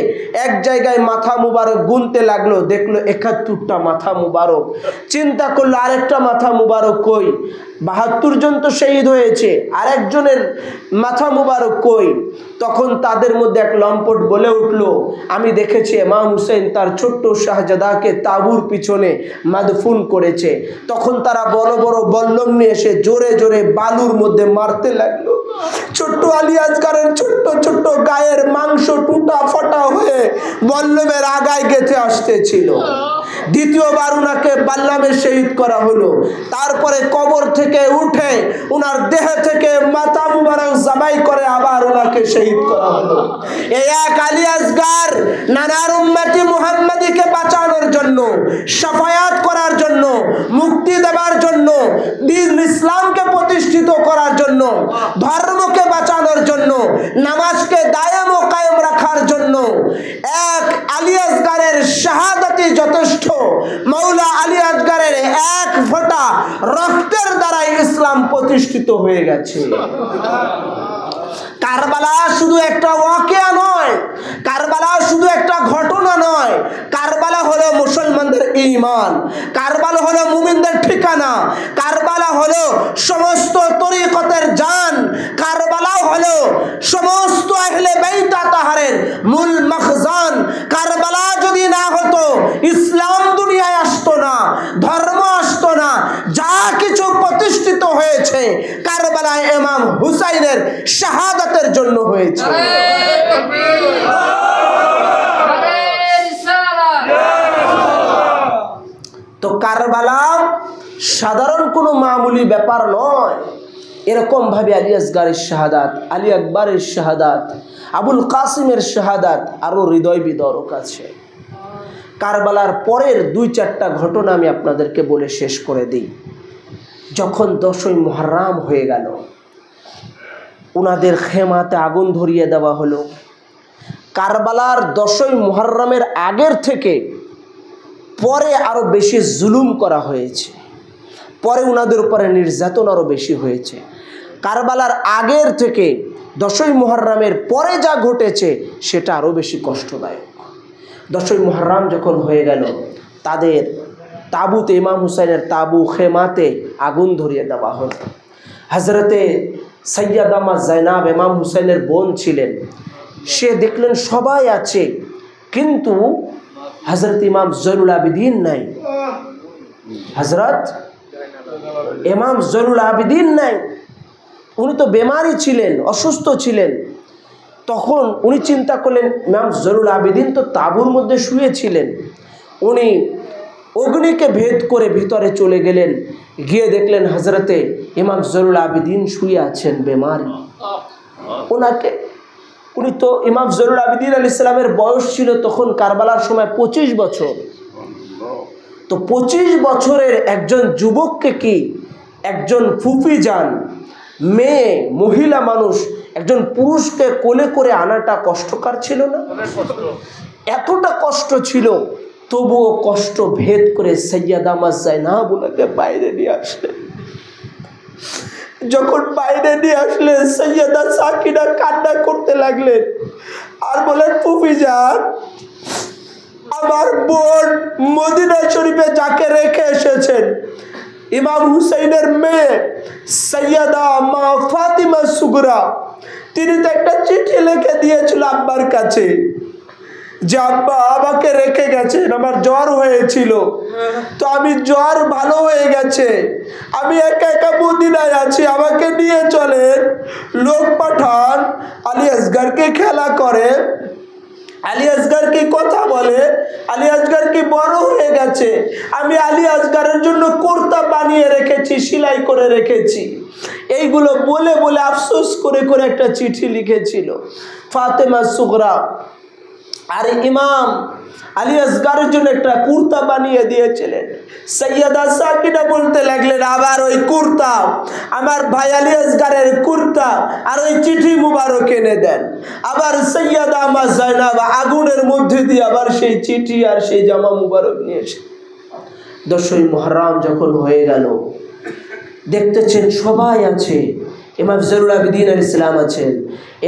এক জায়গায় মাথা মুবারক গুনতে লাগলো, দেখলো 71টা মাথা মুবারক। চিন্তা করলো আরেকটা মাথা মুবারক কই? 72 জন তো শহীদ হয়েছে, আরেকজনের মাথা মুবারক কই? তখন তাদের মধ্যে এক লম্পট বলে উঠলো আমি দেখেছি ইমাম হুসাইন তার ছোট্ট শাহজাদাকে তাবুর পিছনে মাদফুন করেছে। তখন তারা বড় বড় বল্লম নিয়ে এসে জোরে জোরে বালুর মধ্যে মারতে লাগলো। ছোট্ট আলী আসগারের ছোট্ট ছোট্ট গায়ের মাংস টুটা ফটা হয়ে বল্লমের আগায় গেঁথে আসতেছিল। দ্বিতীয়বার উনাকে বাল্লামে শহীদ করা হলো। তারপরে কবর থেকে উঠে উনার দেহ থেকে মাথা মুবারক জবাই করে আবার উনাকে শহীদ করা হলো। এই এক আলী আসগার নানার উম্মতি মুহাম্মাদীকে বাঁচানোর জন্য, শাফায়াত করার জন্য, মুক্তি দেওয়ার জন্য, দ্বীন ইসলামকে প্রতিষ্ঠিত করার জন্য, ধর্মকে বাঁচানোর জন্য, নামাজকে দায়েম ও কায়েম রাখার জন্য এক আলী আসগারের শাহাদাতই যথেষ্ট। মাওলা আলী আসগারের এক ফোঁটা রক্তের দ্বারাই ইসলাম প্রতিষ্ঠিত হয়ে গেছে। কারবালা শুধু একটা ওয়াকিয়া নয়, কারবালা শুধু একটা ঘটনা নয়, কারবালা হলো মুসলমানদের ঈমান, কারবালা হলো মুমিনদের ঠিকানা, কারবালা হলো সমস্ত তরিকতের জান, কারবালা হলো সমস্ত আহলে বাইত তাহারের মূল মখজান। কারবালা যদি না হতো ইসলাম দুনিয়ায় আসতো না, ধর্ম আসতো না। যা কিছু প্রতিষ্ঠিত হয়েছে কারবালায় ইমাম হুসাইনের শাহাদাতের জন্য হয়েছে। তো কারবালা সাধারণ কোনো মামুলি ব্যাপার নয়। এরকম ভাবে আলী আসগারের শাহাদাত, আলী আকবরের শাহাদাত, আবুল কাসিমের শাহাদাত আরো হৃদয় বিদারক আছে। কারবালার পরের ২-৪টা ঘটনা আমি আপনাদেরকে বলে শেষ করে দিই। যখন 10ই মুহররম হয়ে গেল, উনাদের খেমাতে আগুন ধরিয়ে দেওয়া হলো। কারবালার 10ই মুহররমের আগের থেকে পরে আরো বেশি জুলুম করা হয়েছে, পরে উনাদের উপরে নির্যাতন আরো বেশি হয়েছে। কারবালার আগের থেকে 10ই মুহররমের পরে যা ঘটেছে সেটা আরো বেশি কষ্টদায়ক। 10ই মুহররম যখন হয়ে গেল, তাদের তাবুতে, ইমাম হুসাইনের তাবু খেমাতে আগুন ধরিয়ে দেওয়া হলো। হজরতে সৈয়দা মা জাইনাব ইমাম হুসাইনের বোন ছিলেন, সে দেখলেন সবাই আছে কিন্তু হজরত ইমাম জয়নুল আবিদিন নাই। হজরত ইমাম জয়নুল আবিদিন নাই, উনি তো বেমারি ছিলেন, অসুস্থ ছিলেন। তখন উনি চিন্তা করলেন ইমাম জয়নুল আবিদিন তো তাঁবুর মধ্যে শুয়েছিলেন। উনি অগ্নিকে ভেদ করে ভিতরে চলে গেলেন, গিয়ে দেখলেন হজরতে ইমাম জয়নুল আবিদিন শুয়ে আছেন বেমারি। ওনাকে, উনি তো ইমাম জয়নুল আবিদিন আলাইহিস সালামের বয়স ছিল তখন কারবালার সময় 25 বছর। তো 25 বছরের একজন যুবককে কি একজন ফুফি যান মেয়ে মহিলা মানুষ একজন পুরুষকে কোলে করে আনাটা কষ্টকর ছিল না? এতটা কষ্ট ছিল, তবুও কষ্ট ভেদ করে সৈয়দা মা জাইনাব ওনাকে বাইরে নিয়ে আসলেন। যখন বাইরে নিয়ে আসলেন, সৈয়দা সাকিনা কান্না করতে লাগলেন আর বলেন, ফুফি যান, আমার বোন মদিনা শরীফে যাকে রেখে এসেছেন, ইমাম হুসাইনের মেয়ে সৈয়দা মা ফাতিমা সুগরা, তিনি তো একটা চিঠি লিখে দিয়েছিল আব্বার কাছে যে আব্বা আমাকে রেখে গেছেন, আমার জ্বর হয়েছিল, তো আমি জ্বর ভালো হয়ে গেছে, আমি একা একা মদিনায় আছি, আমাকে নিয়ে চলেন, লোক পাঠান, আলী আসগারকে খেলা করে, আলী আসগার কি কথা বলে, আলী আসগার কি বড় হয়ে গেছে, আমি আলী আসগারের জন্য কুর্তা বানিয়ে রেখেছি, সেলাই করে রেখেছি। এইগুলো বলে বলে আফসোস করে করে একটা চিঠি লিখেছিল ফাতেমা সুগরা। আর ইমাম আলী আসগারের জন্য একটা কুর্তা বানিয়ে দিয়েছিলেন। সৈয়দা সাকিনা বলতে লাগলেন, আবার ওই কুর্তা, আমার ভাই আলী আসগারের কুর্তা আর ওই চিঠি মুবারক এনে দেন। আবার সৈয়দা মা জাইনাব আগুনের মধ্যে দিয়ে আবার সেই চিঠি আর সেই জামা মুবারক নিয়ে এসে 10ই মুহররম যখন হয়ে গেল, দেখতেছেন সবাই আছে, ইমাম জয়নুল আবিদিন আলাইহিস সালাম আছেন,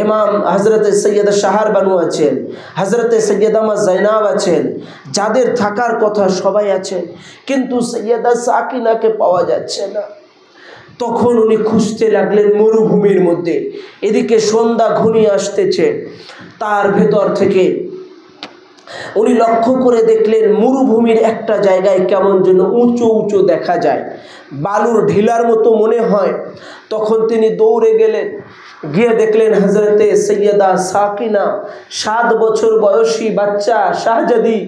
ইমাম হজরতে সৈয়দা শাহর বানু আছেন, হজরতে সৈয়দা মা জাইনাব আছেন, যাদের থাকার কথা সবাই আছেন, কিন্তু সৈয়দা সাকিনাকে পাওয়া যাচ্ছে না। তখন উনি খুঁজতে লাগলেন মরুভূমির মধ্যে। এদিকে সন্ধ্যা ঘনিয়ে আসতেছে, তার ভেতর থেকে উনি লক্ষ্য করে দেখলেন মরুভূমির একটা জায়গায় কেমন যেন উঁচু উঁচু দেখা যায়, বালুর ঢিলার মতো মনে হয়। তখন তিনি দৌড়ে গেলেন, গিয়ে দেখলেন হযরতে সৈয়দা সাকিনা 7 বছর বয়সী বাচ্চা শাহজাদি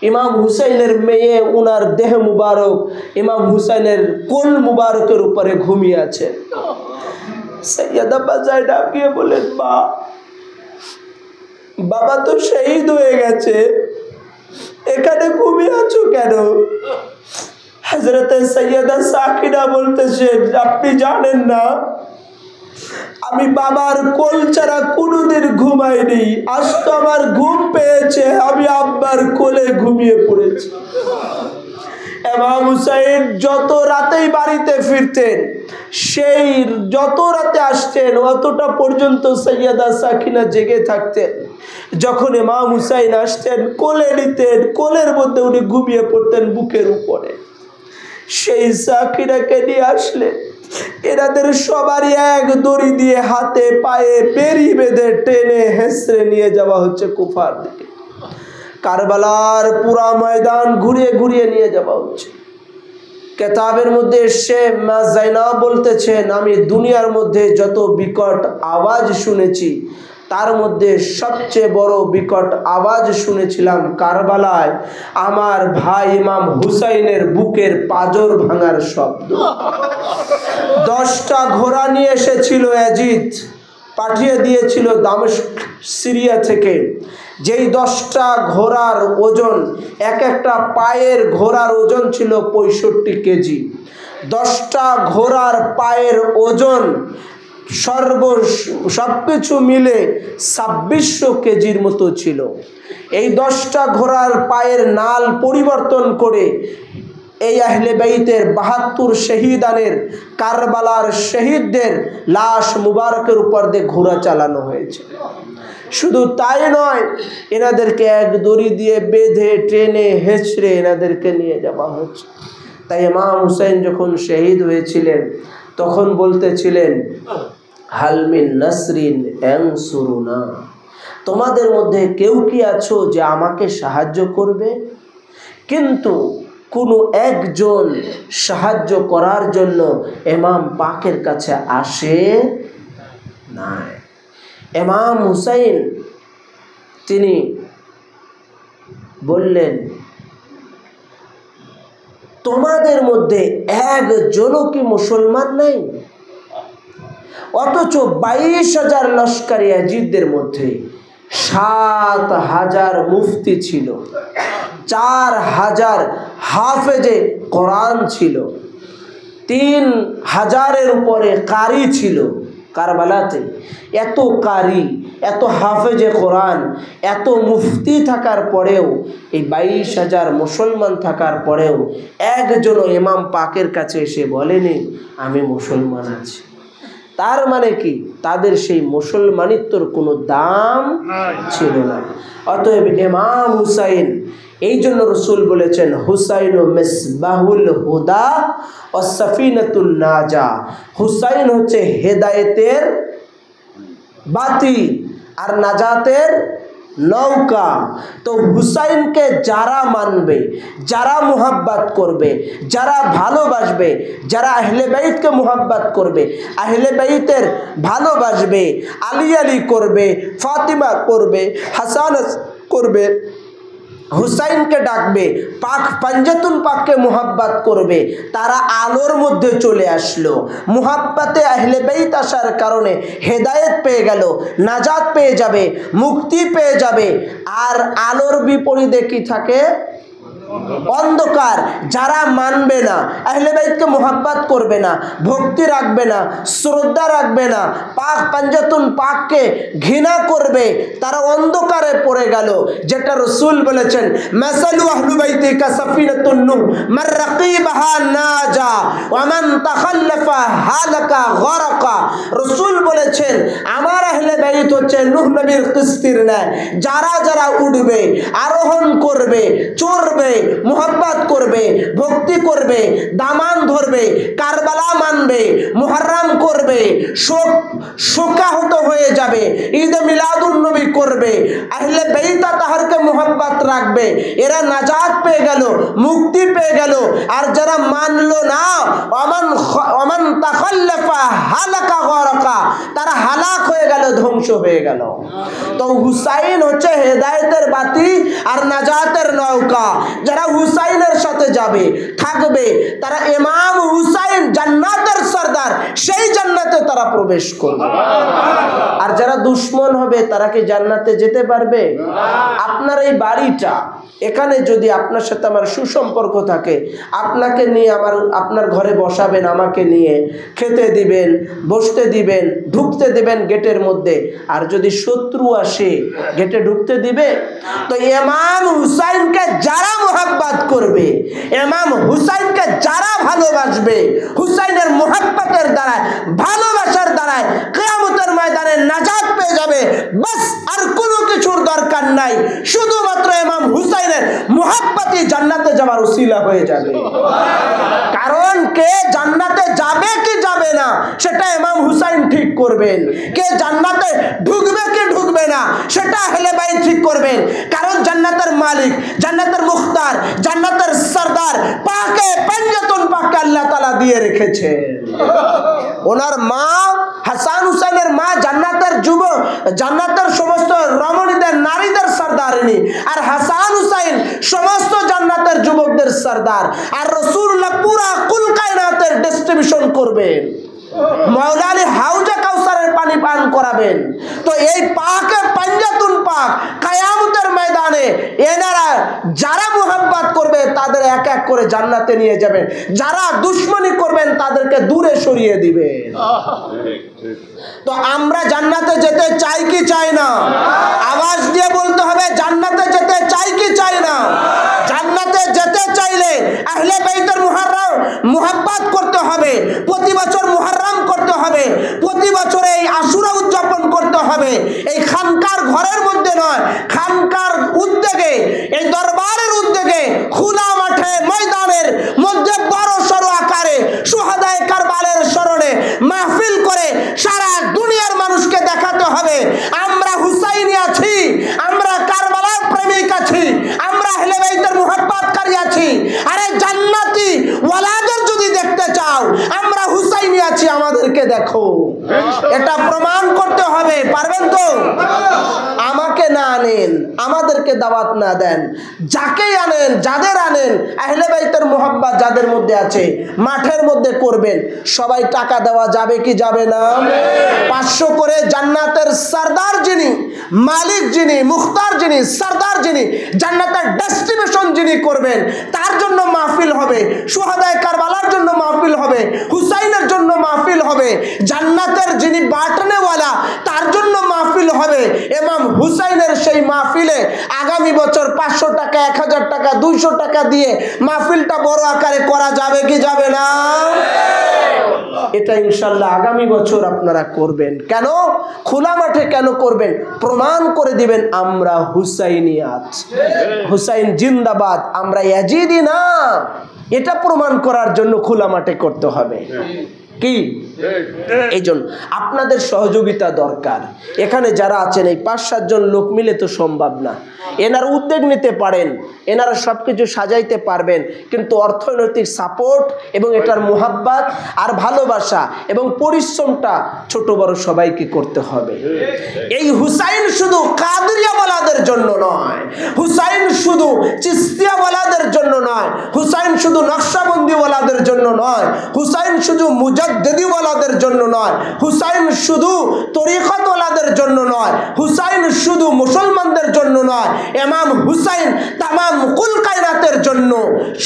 ইমাম হুসাইনের মেয়ে, উনার দেহ মুবারক ইমাম হুসাইনের কোল মুবারকের উপরে ঘুমিয়ে আছে। সৈয়দা বাজায় ডাকিয়ে বলেন, মা, বাবা তো শহীদ হয়ে গেছে, এখানে ঘুমিয়ে আছো কেন? হযরতে সৈয়দা সাকিনা বলতেছেন, আপনি জানেন না, আমি বাবার কোল ছাড়া কোনোদিন ঘুমাইনি, আজ তো আমার ঘুম পেয়েছে, আমি আব্বার কোলে ঘুমিয়ে পড়েছি। ইমাম হুসাইন যত রাতেই বাড়িতে ফিরতেন, সেই যত রাতে আসতেন অতটা পর্যন্ত সৈয়দা সাকিনা জেগে থাকতেন। যখন ইমাম হুসাইন আসতেন কোলে নিতেন, কোলের মধ্যে উনি ঘুমিয়ে পড়তেন বুকের উপরে। সেই সাকিনাকে নিয়ে আসলে এনাদের সবারই এক দড়ি দিয়ে হাতে পায়ে বেরি বেঁধে টেনে হেসড়ে নিয়ে যাওয়া হচ্ছে কুফার দিকে। কারবালার পুরা ময়দান ঘুরিয়ে ঘুরিয়ে নিয়ে যাওয়া হচ্ছে। কেতাবের মধ্যে এসে মা জাইনাব বলতেছেন, আমি দুনিয়ার মধ্যে যত বিকট আওয়াজ শুনেছি তার মধ্যে সবচেয়ে বড় বিকট আওয়াজ শুনেছিলাম কারবালায় আমার ভাই ইমাম হুসাইনের বুকের পাঁজর ভাঙার শব্দ। 10টা ঘোড়া নিয়ে এসেছিল ইয়াজিদ, পাঠিয়ে দিয়েছিল দামেস্ক সিরিয়া থেকে। যেই 10টা ঘোড়ার ওজন, এক একটা পায়ের ঘোড়ার ওজন ছিল 65 কেজি। 10টা ঘোড়ার পায়ের ওজন সবকিছু মিলে 2600 কেজির মতো ছিল। এই 10টা ঘোড়ার পায়ের নাল পরিবর্তন করে এই আহলে বাইতের 72 শহীদানের কারবালার শহীদদের লাশ মুবারকের উপর দিয়ে ঘোড়া চালানো হয়েছে। শুধু তাই নয়, এনাদেরকে এক দড়ি দিয়ে বেঁধে টেনে হেঁচড়ে এনাদেরকে নিয়ে যাওয়া হচ্ছে। তাই ইমাম হুসাইন যখন শহীদ হয়েছিলেন তখন বলতেছিলেন, হালমিন নাসরিন ইয়ানসুরুনা, তোমাদের মধ্যে কেউ কি আছো যে আমাকে সাহায্য করবে? কিন্তু কোনো একজন সাহায্য করার জন্য ইমাম পাকের কাছে আসে নাই। ইমাম হুসাইন তিনি বললেন, তোমাদের মধ্যে একজনও কি মুসলমান নাই? অথচ 22,000 লস্কর ইয়াজিদদের মধ্যে 7,000 মুফতি ছিল, 4,000 হাফেজে কোরআন ছিল, 3,000-এর উপরে কারি ছিল। কারবালাতে এত কারি, এত হাফেজে কোরআন, এত মুফতি থাকার পরেও, এই 22,000 মুসলমান থাকার পরেও একজনও ইমাম পাকের কাছে এসে বলেনি আমি মুসলমান আছি। তার মানে কি, তাদের সেই মুসলমানিত্বর কোনো দাম ছিল না। অতএব ইমাম হুসাইন, এই জন্য রসুল বলেছেন, হুসাইন মিসবাহুল হুদা ও সাফিনাতুন নাজা, হুসাইন হচ্ছে হেদায়েতের বাতি আর নাজাতের নৌকা। তো হুসাইনকে যারা মানবে, যারা মুহাব্বত করবে, যারা ভালোবাসবে, যারা আহলে বাইতকে মুহাব্বত করবে, আহলে বাইতের ভালোবাসবে, আলী আলী করবে, ফাতিমা করবে, হাসান করবে, হুসাইনকে ডাকবে, পাক পাঞ্জাতুন পাককে মুহাব্বত করবে, তারা আলোর মধ্যে চলে আসলো। মুহাব্বতে আহলে বাইত আসার কারণে হেদায়েত পেয়ে গেল, নাজাত পেয়ে যাবে, মুক্তি পেয়ে যাবে। আর আলোর বিপরীতে কি থাকে? অন্ধকার। যারা মানবে না, আহলে বাইতকে মুহাব্বত করবে না, ভক্তি রাখবে না, শ্রদ্ধা রাখবে না, পাক পাঞ্জাতুন পাককে ঘৃণা করবে, তারা অন্ধকারে পড়ে গেল। যেটা রাসূল বলেছেন, মাসালু আহলু বাইতি কা সাফিনাতুন নূহ মান রাকিবাহা নাজা ওয়া মান তাখাল্লাফা হালাকা গরাকা। রাসূল বলেছেন, আমার আহলে বাইত হচ্ছে নূহ নবীর কিস্তির ন্যায়। যারা যারা উঠবে, আরোহণ করবে, চড়বে, মুহাব্বত করবে, ভক্তি করবে, দামান ধরবে, কারবালা মানবে, মুহররম করবে, শোকাহত হয়ে যাবে, ঈদে মিলাদুন নবী করবে, আহলে বেইত তাহারকে মুহাব্বত রাখবে, এরা নাজাত পেয়ে গেল, মুক্তি পেয়ে গেল। আর যারা মানলো না, ওমান তাখাল্লাফা হালাকা গরাকা, তারা হালাক হয়ে গেল, ধ্বংস হয়ে গেল। তো হুসাইন হচ্ছে হেদায়েতের বাতি আর নাজাতের নৌকা। যারা হুসাইনের সাথে যাবে, থাকবে, তারা ইমাম হুসাইন জান্নাতের সরদার, সেই জান্নাতে তারা প্রবেশ করবে। আর যারা দুশমন হবে তারা কি জান্নাতে যেতে পারবে? আপনার এই বাড়িটা, এখানে যদি আপনার সাথে আমার সুসম্পর্ক থাকে, আপনাকে নিয়ে আপনার ঘরে বসাবেন, আমাকে নিয়ে খেতে দিবেন, বসতে দিবেন, ঢুকতে দিবেন গেটের মধ্যে। আর যদি শত্রু আসে, গেটে ঢুকতে দিবে? তো ইমাম হুসাইনকে যারা মুহাব্বত করবে, ইমাম হুসাইনকে যারা ভালোবাসবে, হুসাইনের মুহাব্বতের দ্বারায়, ভালোবাসার দ্বারায় কিয়ামতের ময়দানে নাজাত পেয়ে যাবে। বাস, আর কোনো কিছুর দরকার নাই, শুধুমাত্র ইমাম হুসাইনের মুহাব্বতই জান্নাতে যাওয়ার উসিলা হয়ে যাবে। কারণ কে জান্নাতে যাবে কি যাবে না সেটা ইমাম হুসাইন ঠিক করবেন। কে জান্নাতে ঢুকবে কি ঢুকবে না সেটা আহলে বাইত ঠিক করবেন। কারণ জান্নাতের মালিক, জান্নাতের মুখতার, জান্নাতের সরদার পাকে পাঞ্জাতুন পাকে আল্লাহ তাআলা দিয়ে রেখেছেন। ওনার মা হাসান হুসাইনের মা জান্নাতের যুবক, জান্নাতের সমস্ত রমণীদের, নারীদের সরদারিনী। আর হাসান হুসাইন সমস্ত জান্নাতের যুবকদের সরদার। আর রাসূলুল্লাহ পুরা কুল কায়নাতের ডিস্ট্রিবিউশন করবেন। মাওলা আলী হাউজে কাউসারের পানি পান করাবেন। তো এই পাকে পাঞ্জাতুন পাক কিয়ামতের ময়দানে এনারা যারা মুহাব্বত করবে তাদের এক এক করে জান্নাতে নিয়ে যাবেন, যারা দুশমনি করবেন তাদেরকে দূরে সরিয়ে দিবেন। তো আমরা জান্নাতে যেতে চাই কি চাই না? আওয়াজ দিয়ে বলতে হবে, জান্নাতে যেতে চাই কি চাই না? জান্নাতে যেতে চাইলে আহলে বাইতের মুহাব্বত করতে হবে, প্রতি বছর মুহররম করতে হবে, প্রতি বছর এই আশুরা উদযাপন করতে হবে। এই খানকার ঘরের মধ্যে নয়, খানকার উদ্যোগে, এই দরবারের উদ্যোগে খোলা মাঠে ময়দানের মধ্যে বড় সড় আকারে শুহাদায়ে কারবালের স্মরণে মাহফিল করে সারা দুনিয়ার মানুষকে দেখাতে হবে আমরা হুসাইনি আছি, আমরা কারবালার প্রেমিক আছি, আমরা আহলে বাইতের মুহাব্বতকারী আছি। আরে জান্নাতি ওয়ালাদের যদি দেখতে চাও, আমরা হুসাইনি আছি, আমাদেরকে দেখো। এটা প্রমাণ করতে হবে। পারবেন তো? আমাকে না আনেন, আমাদেরকে দাওয়াত না দেন, যাকেই আনেন, যাদের আনেন, আহলে বাইতের মুহাব্বত যাদের মধ্যে আছে মাঠের মধ্যে করবেন। সবাই টাকা দেওয়া যাবে কি যাবে না? 500 করে জান্নাতের সরদার যিনি, মালিক যিনি, মুখতার যিনি, সরদার যিনি, জান্নাতের ডেস্টিনেশন যিনি করবেন, তার জন্য মাহফিল হবে। শুহাদায়ে কারবালার জন্য মাহফিল হবে, হুসাইনের জন্য মাহফিল হবে, জান্নাতের যিনি বাটনেওয়ালা তার জন্য মাহফিল হবে। ইমাম হুসাইনের সেই মাহফিলে আগামী বছর 500 টাকা, 1000 টাকা, 200 টাকা দিয়ে মাহফিলটা বড় আকারে করা যাবে কি যাবে না? এটা ইনশাআল্লাহ আগামী বছর আপনারা করবেন। কেন? খোলা মাঠে কেন করবেন? প্রমাণ করে দিবেন আমরা হুসাইনিয়াত, হুসাইন জিন্দাবাদ, আমরা ইয়াজিদি না। এটা প্রমাণ করার জন্য খোলা মাঠে করতে হবে। কি এই জন্য আপনাদের সহযোগিতা দরকার। এখানে যারা আছেন এই 5-7 জন লোক মিলে তো সম্ভব না। এনারা উদ্যোগ নিতে পারেন, এনারা সব কিছু সাজাইতে পারবেন, কিন্তু অর্থনৈতিক সাপোর্ট এবং এটার মুহাব্বত আর ভালোবাসা এবং পরিশ্রমটা ছোট বড় সবাইকে করতে হবে। এই হুসাইন শুধু কাদরিয়াওয়ালাদের জন্য নয়, হুসাইন শুধু চিশতিয়াওয়ালাদের জন্য নয়, হুসাইন শুধু নকশবন্দিওয়ালাদের জন্য নয়, হুসাইন শুধু মুজাদ্দিদিওয়ালাদের জন্য নয়, হুসাইন শুধু তরিকতওয়ালাদের জন্য নয়, হুসাইন শুধু মুসলমানদের জন্য নয়, ইমাম হুসাইন তামাম কুল কায়নাতের জন্য,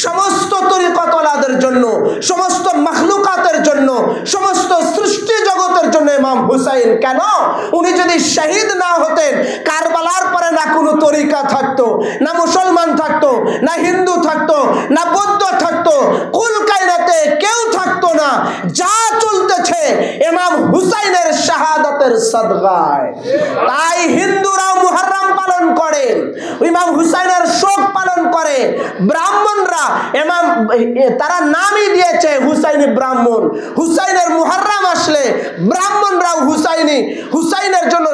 সমস্ত তরিকতওয়ালাদের জন্য, সমস্ত মাখলুকাতের জন্য, সমস্ত সৃষ্টি জগতের জন্য ইমাম হুসাইন। কেন? উনি যদি শহীদ না হতেন, কারবালার পরে না কোনো তরিকা থাকতো, না মুসলমান থাকতো, না হিন্দু থাকতো, না বৌদ্ধ থাকতো, কুল কায়নাতে কেউ থাকতো না। যা চলতেছে ইমাম হুসাইনের শাহাদাতের সাদগায়। তাই হিন্দুরাও মুহররম পালন করে, ইমাম হুসাইনের শোক পালন করে। ব্রাহ্মণরা তারা নামই দিয়েছে হুসাইনি ব্রাহ্মণ। হুসাইনের মুহররম আসলে ব্রাহ্মণরাও হুসাইনের জন্য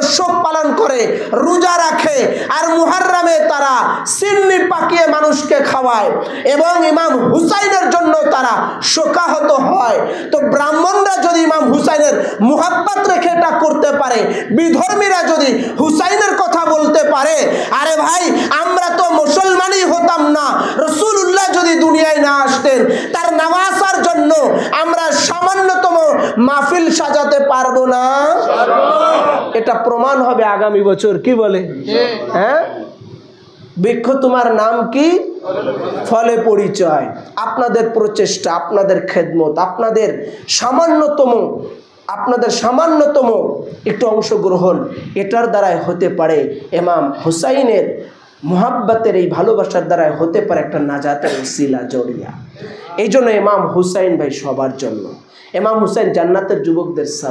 রোজা রাখে, আর মুহররমে তারা সিন্নি পাকিয়ে মানুষকে খাওয়ায়, এবং ইমাম হুসাইনের জন্য তারা শোকাহত হয়। তো ব্রাহ্মণরা যদি ইমাম হুসাইনের মুহাব্বত রেখে এটা করতে পারে, বিধর্মীরা যদি হুসাইনের কথা বলতে পারে, আরে ভাই আমরা তো মুসলমানই হতাম না। রাসূলুল্লাহ যদি দুনিয়ায় না আসতেন, তার নামাজের জন্য আমরা সামান্যতম মাহফিল সাজাতে পারবো না। এটা প্রমাণ হবে আগামী বছর। কি বলে? হ্যাঁ, বৃক্ষ তোমার নাম কি, ফলে পরিচয়। আপনাদের প্রচেষ্টা, আপনাদের খেদমত, আপনাদের সামান্যতম একটু অংশগ্রহণ, এটার দ্বারাই হতে পারে ইমাম হুসাইনের মুহাব্বতের, এই ভালোবাসার দ্বারাই হতে পারে একটা নাজাতের উসিলা জড়িয়া। এই জন্য ইমাম হুসাইন ভাই সবার জন্য। ইমাম হুসাইন জান্নাতের যুবকদের স্যার।